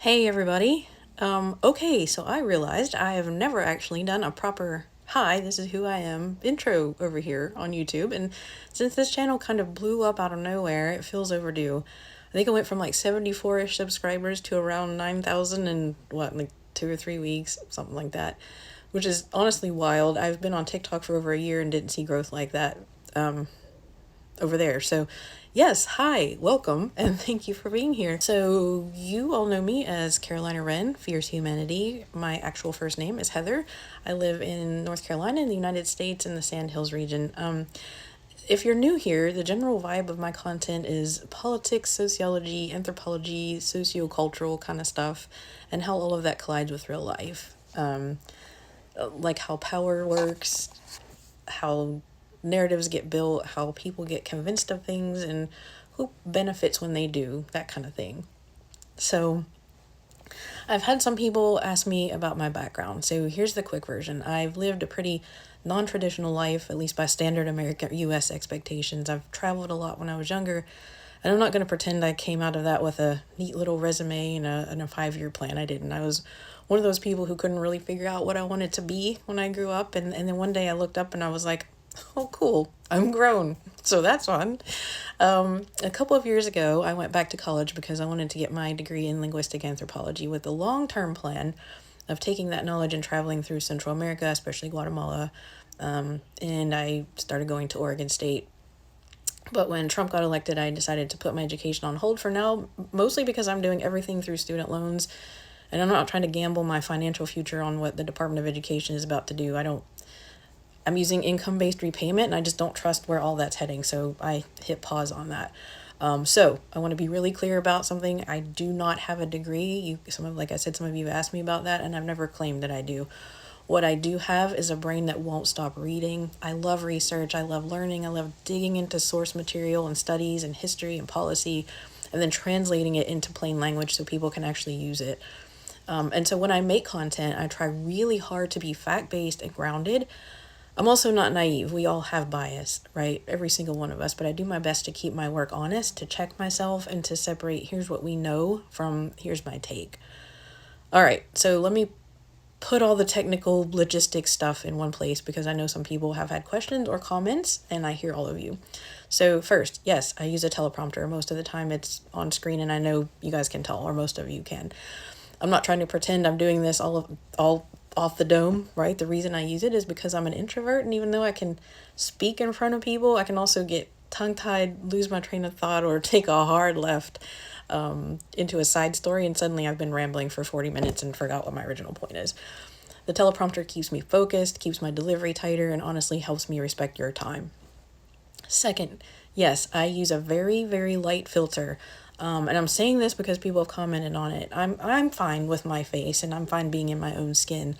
Hey everybody. Okay, so I realized I have never actually done a proper hi, this is who I am intro over here on YouTube. And since this channel kind of blew up out of nowhere, it feels overdue. I think I went from like 74-ish subscribers to around 9,000 in like 2 or 3 weeks, something like that, which is honestly wild. I've been on TikTok for over a year and didn't see growth like that over there. So, yes, hi, welcome, and thank you for being here. So, you all know me as CarolinaWren, Fierce Humanity. My actual first name is Heather. I live in North Carolina in the United States in the Sandhills region. If you're new here, the general vibe of my content is politics, sociology, anthropology, sociocultural kind of stuff, and how all of that collides with real life. Like how power works, how narratives get built, how people get convinced of things, and who benefits when they do, that kind of thing. So, I've had some people ask me about my background. So, here's the quick version. I've lived a pretty non traditional life, at least by standard American US expectations. I've traveled a lot when I was younger, and I'm not going to pretend I came out of that with a neat little resume and a 5 year plan. I didn't. I was one of those people who couldn't really figure out what I wanted to be when I grew up. And then one day I looked up and I was like, oh, cool, I'm grown. So that's fun. A couple of years ago, I went back to college because I wanted to get my degree in linguistic anthropology with the long term plan of taking that knowledge and traveling through Central America, especially Guatemala. And I started going to Oregon State. But when Trump got elected, I decided to put my education on hold for now, mostly because I'm doing everything through student loans. And I'm not trying to gamble my financial future on what the Department of Education is about to do. I'm using income-based repayment, and I just don't trust where all that's heading, so I hit pause on that. So I want to be really clear about something. I do not have a degree. Like I said, some of you have asked me about that, and I've never claimed that I do. What I do have is a brain that won't stop reading. I love research. I love learning. I love digging into source material and studies and history and policy, and then translating it into plain language so people can actually use it. And so when I make content, I try really hard to be fact-based and grounded. I'm also not naive. We all have bias, right? Every single one of us. But I do my best to keep my work honest, to check myself, and to separate here's what we know from here's my take. All right, so let me put all the technical logistics stuff in one place because I know some people have had questions or comments, and I hear all of you. So first, yes, I use a teleprompter. Most of the time it's on screen, and I know you guys can tell, or most of you can. I'm not trying to pretend I'm doing this all off the dome, right? The reason I use it is because I'm an introvert, and even though I can speak in front of people, I can also get tongue-tied, lose my train of thought, or take a hard left into a side story, and suddenly I've been rambling for 40 minutes and forgot what my original point is. The teleprompter keeps me focused, keeps my delivery tighter, and honestly helps me respect your time. Second, yes, I use a very, very light filter. And I'm saying this because people have commented on it. I'm fine with my face, and I'm fine being in my own skin.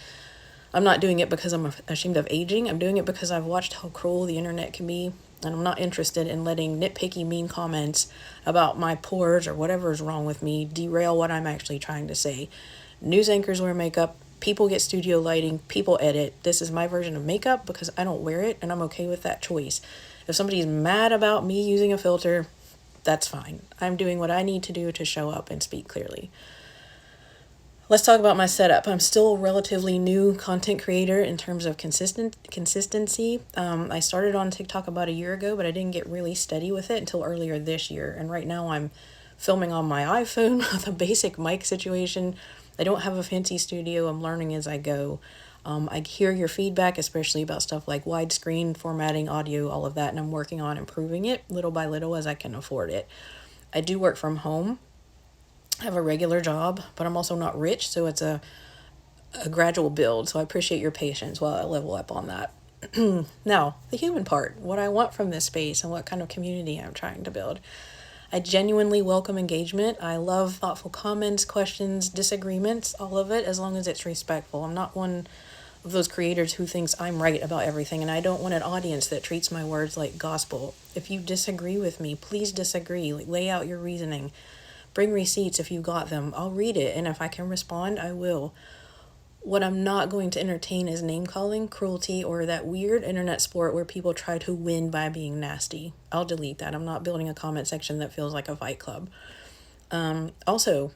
I'm not doing it because I'm ashamed of aging. I'm doing it because I've watched how cruel the internet can be, and I'm not interested in letting nitpicky, mean comments about my pores or whatever is wrong with me derail what I'm actually trying to say. News anchors wear makeup. People get studio lighting. People edit. This is my version of makeup because I don't wear it, and I'm okay with that choice. If somebody's mad about me using a filter, that's fine. I'm doing what I need to do to show up and speak clearly. Let's talk about my setup. I'm still a relatively new content creator in terms of consistency. I started on TikTok about a year ago, but I didn't get really steady with it until earlier this year. And right now I'm filming on my iPhone with a basic mic situation. I don't have a fancy studio. I'm learning as I go. I hear your feedback, especially about stuff like widescreen, formatting, audio, all of that, and I'm working on improving it little by little as I can afford it. I do work from home. I have a regular job, but I'm also not rich, so it's a gradual build, so I appreciate your patience while I level up on that. Now, the human part, what I want from this space and what kind of community I'm trying to build. I genuinely welcome engagement. I love thoughtful comments, questions, disagreements, all of it, as long as it's respectful. I'm not one of those creators who thinks I'm right about everything, and I don't want an audience that treats my words like gospel. If you disagree with me, please disagree. Lay out your reasoning. Bring receipts if you got them. I'll read it, and if I can respond, I will. What I'm not going to entertain is name-calling, cruelty, or that weird internet sport where people try to win by being nasty. I'll delete that. I'm not building a comment section that feels like a fight club. Also,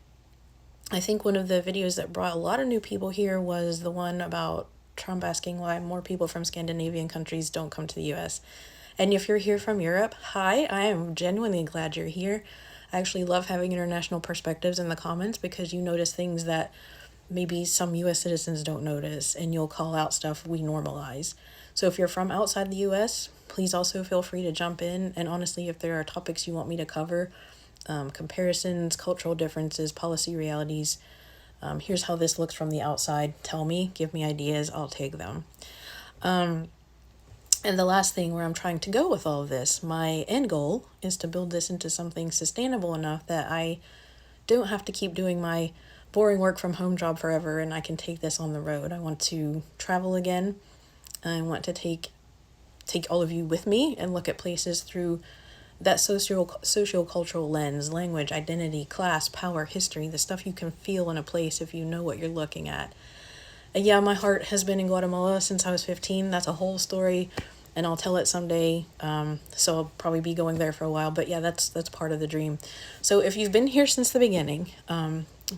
I think one of the videos that brought a lot of new people here was the one about Trump asking why more people from Scandinavian countries don't come to the US. And if you're here from Europe, hi, I am genuinely glad you're here. I actually love having international perspectives in the comments because you notice things that maybe some US citizens don't notice, and you'll call out stuff we normalize. So if you're from outside the US, please also feel free to jump in. And honestly, if there are topics you want me to cover, comparisons, cultural differences, policy realities, here's how this looks from the outside, tell me, give me ideas, I'll take them. And the last thing where I'm trying to go with all of this, my end goal is to build this into something sustainable enough that I don't have to keep doing my boring work from home job forever, and I can take this on the road. I want to travel again. I want to take all of you with me and look at places through that socio-cultural lens, language, identity, class, power, history, the stuff you can feel in a place if you know what you're looking at. And yeah, my heart has been in Guatemala since I was 15. That's a whole story, and I'll tell it someday. So I'll probably be going there for a while. But yeah, that's part of the dream. So if you've been here since the beginning,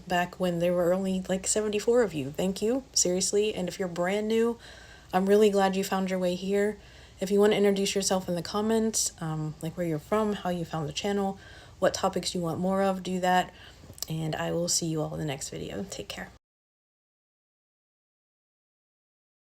back when there were only like 74 of you, thank you, seriously. And if you're brand new, I'm really glad you found your way here. If you want to introduce yourself in the comments, like where you're from, how you found the channel, what topics you want more of, do that. And I will see you all in the next video. Take care.